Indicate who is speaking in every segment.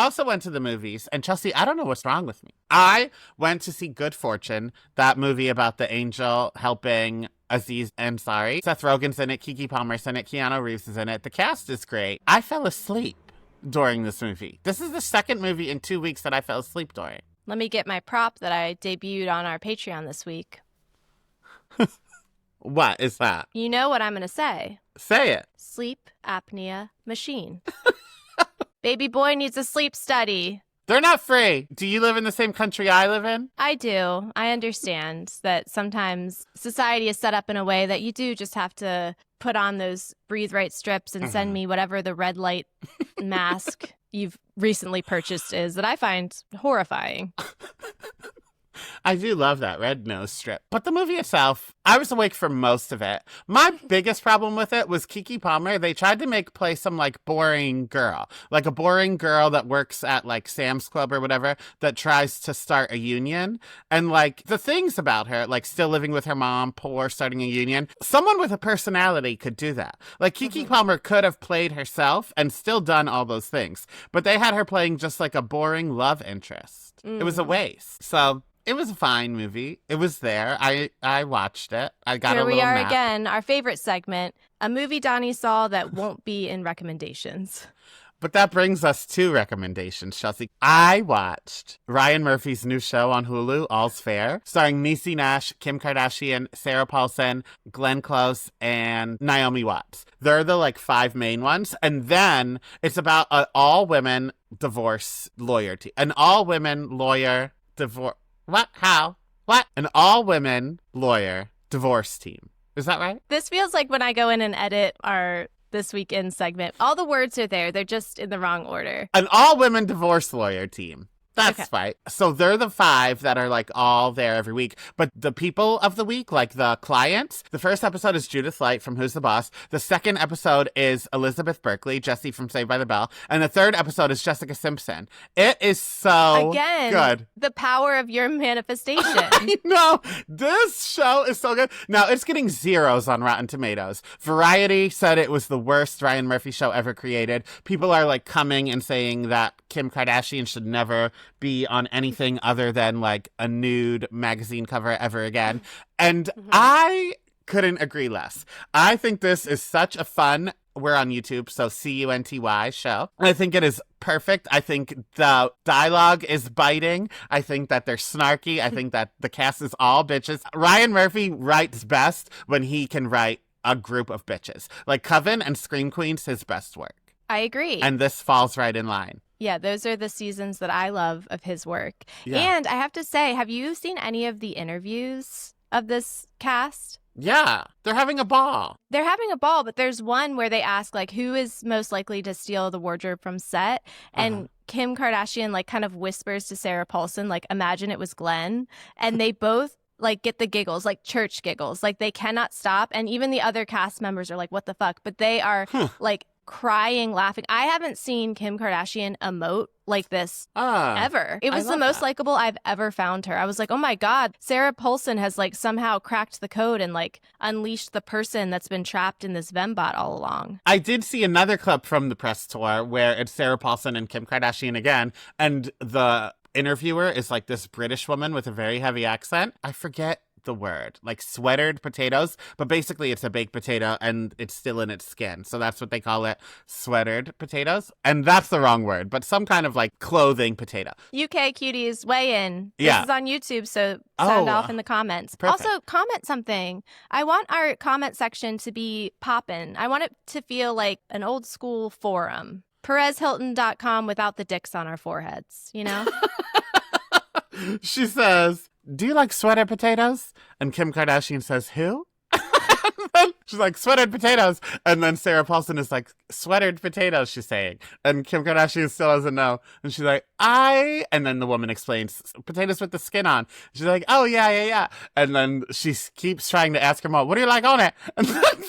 Speaker 1: also went to the movies, and Chelsea, I don't know what's wrong with me. I went to see Good Fortune, that movie about the angel helping Aziz Ansari. Seth Rogen's in it, Keke Palmer's in it, Keanu Reeves is in it. The cast is great. I fell asleep during this movie. This is the second movie in 2 weeks that I fell asleep during.
Speaker 2: Let me get my prop that I debuted on our Patreon this week.
Speaker 1: What is that?
Speaker 2: You know what I'm going to say.
Speaker 1: Say it.
Speaker 2: Sleep apnea machine. Baby boy needs a sleep study.
Speaker 1: They're not free. Do you live in the same country I live in?
Speaker 2: I do. I understand that sometimes society is set up in a way that you do just have to put on those breathe right strips and send me whatever the red light mask you've recently purchased is that I find horrifying.
Speaker 1: I do love that red nose strip. But the movie itself, I was awake for most of it. My biggest problem with it was Keke Palmer. They tried to play some boring girl. Like a boring girl that works at Sam's Club or whatever that tries to start a union. And the things about her, still living with her mom, poor, starting a union. Someone with a personality could do that. Keke Palmer could have played herself and still done all those things. But they had her playing just a boring love interest. It was a waste. So it was a fine movie. It was there. I watched it. I got
Speaker 2: Here
Speaker 1: a little
Speaker 2: we are
Speaker 1: nap.
Speaker 2: again, our favorite segment, a movie Donnie saw that won't be in recommendations.
Speaker 1: But that brings us to recommendations, Chelsea. I watched Ryan Murphy's new show on Hulu, All's Fair, starring Niecy Nash, Kim Kardashian, Sarah Paulson, Glenn Close, and Naomi Watts. They're the 5 main ones. And then it's about an all-women divorce lawyer team. An all-women lawyer divorce... What? How? What? An all-women lawyer divorce team. Is that right?
Speaker 2: This feels like when I go in and edit our This Weekend segment. All the words are there. They're just in the wrong order.
Speaker 1: An all-women divorce lawyer team. That's right. So they're the 5 that are all there every week. But the people of the week, the clients, the first episode is Judith Light from Who's the Boss. The second episode is Elizabeth Berkley, Jessie from Saved by the Bell. And the third episode is Jessica Simpson. It is so good.
Speaker 2: The power of your manifestation.
Speaker 1: I know. This show is so good. Now, it's getting 0s on Rotten Tomatoes. Variety said it was the worst Ryan Murphy show ever created. People are coming and saying that Kim Kardashian should never be on anything other than a nude magazine cover ever again. And I couldn't agree less. I think this is such a fun, we're on YouTube, so CUNTY show. I think it is perfect. I think the dialogue is biting. I think that they're snarky. I think that the cast is all bitches. Ryan Murphy writes best when he can write a group of bitches. Coven and Scream Queen's his best work.
Speaker 2: I agree.
Speaker 1: And this falls right in line.
Speaker 2: Yeah, those are the seasons that I love of his work.
Speaker 1: Yeah.
Speaker 2: And I have to say, have you seen any of the interviews of this cast?
Speaker 1: Yeah, they're having a ball.
Speaker 2: They're having a ball, but there's one where they ask, who is most likely to steal the wardrobe from set? And Kim Kardashian, kind of whispers to Sarah Paulson, imagine it was Glenn. And they both get the giggles, church giggles. They cannot stop. And even the other cast members are what the fuck? But they are crying, laughing. I haven't seen Kim Kardashian emote like this ever. It was the most likable I've ever found her. I was oh my God, Sarah Paulson has somehow cracked the code and unleashed the person that's been trapped in this Vembot all along.
Speaker 1: I did see another clip from the press tour where it's Sarah Paulson and Kim Kardashian again, and the interviewer is this British woman with a very heavy accent. I forget the word, sweatered potatoes, but basically it's a baked potato and it's still in its skin. So that's what they call it, sweatered potatoes. And that's the wrong word, but some kind of clothing potato.
Speaker 2: UK cuties, weigh in. This is on YouTube, so sound off in the comments.
Speaker 1: Perfect.
Speaker 2: Also, comment something. I want our comment section to be poppin'. I want it to feel like an old school forum. PerezHilton.com without the dicks on our foreheads, you know?
Speaker 1: She says, do you like sweater potatoes? And Kim Kardashian says, who? She's sweatered potatoes. And then Sarah Paulson is sweatered potatoes, she's saying. And Kim Kardashian still doesn't know. And she's and then the woman explains, potatoes with the skin on. She's oh, yeah. And then she keeps trying to ask her mom, what do you like on it? And then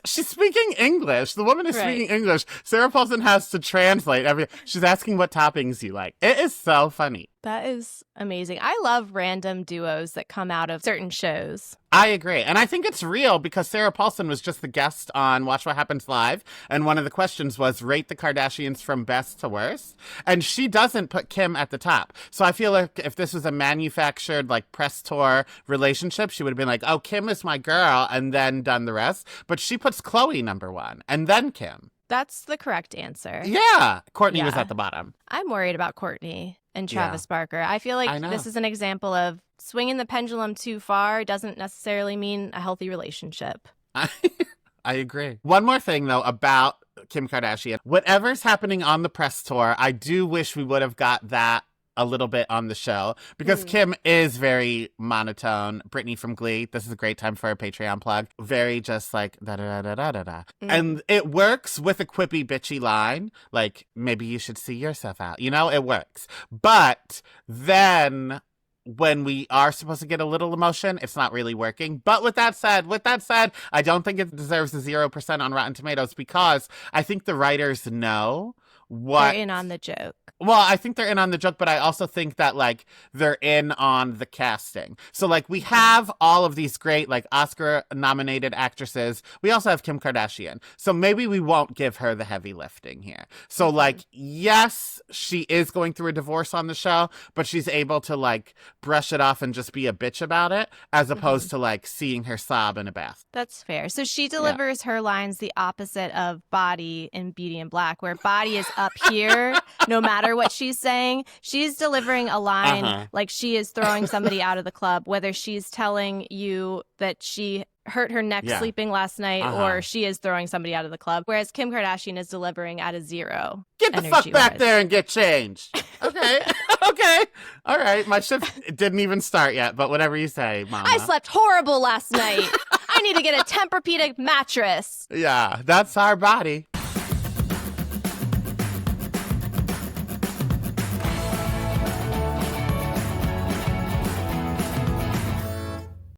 Speaker 1: she's speaking English. The woman is speaking English. Sarah Paulson has to translate she's asking what toppings you like. It is so funny.
Speaker 2: That is amazing. I love random duos that come out of certain shows.
Speaker 1: I agree. And I think it's real because Sarah Paulson was just the guest on Watch What Happens Live. And one of the questions was rate the Kardashians from best to worst. And she doesn't put Kim at the top. So I feel like if this was a manufactured like press tour relationship, she would have been like, oh, Kim is my girl, and then done the rest. But she puts Khloe number one and then Kim.
Speaker 2: That's the correct answer.
Speaker 1: Yeah. Courtney was at the bottom.
Speaker 2: I'm worried about Courtney and Travis Barker. I feel like this is an example of swinging the pendulum too far doesn't necessarily mean a healthy relationship.
Speaker 1: I agree. One more thing, though, about Kim Kardashian. Whatever's happening on the press tour, I do wish we would have got that a little bit on the show because Kim is very monotone. Brittany from Glee, this is a great time for a Patreon plug. Very just like da da da da da da. And it works with a quippy bitchy line like maybe you should see yourself out. You know, it works. But then when we are supposed to get a little emotion, it's not really working. But with that said, I don't think it deserves a 0% on Rotten Tomatoes because I think the writers know what
Speaker 2: they're in on the joke.
Speaker 1: Well, I think they're in on the joke, but I also think that, like, they're in on the casting. So, like, we have all of these great, like, Oscar-nominated actresses. We also have Kim Kardashian. So maybe we won't give her the heavy lifting here. So, like, yes, she is going through a divorce on the show, but she's able to, like, brush it off and just be a bitch about it, as opposed to, like, seeing her sob in a bath.
Speaker 2: That's fair. So she delivers her lines the opposite of Body in Beauty and Black, where Body is up here no matter what she's saying. She's delivering a line like she is throwing somebody out of the club, whether she's telling you that she hurt her neck sleeping last night or she is throwing somebody out of the club. Whereas Kim Kardashian is delivering at a 0.
Speaker 1: Get the fuck back there and get changed. Okay. Okay. All right. My shift didn't even start yet, but whatever you say, Mama.
Speaker 2: I slept horrible last night. I need to get a Tempur-Pedic mattress.
Speaker 1: Yeah, that's our body.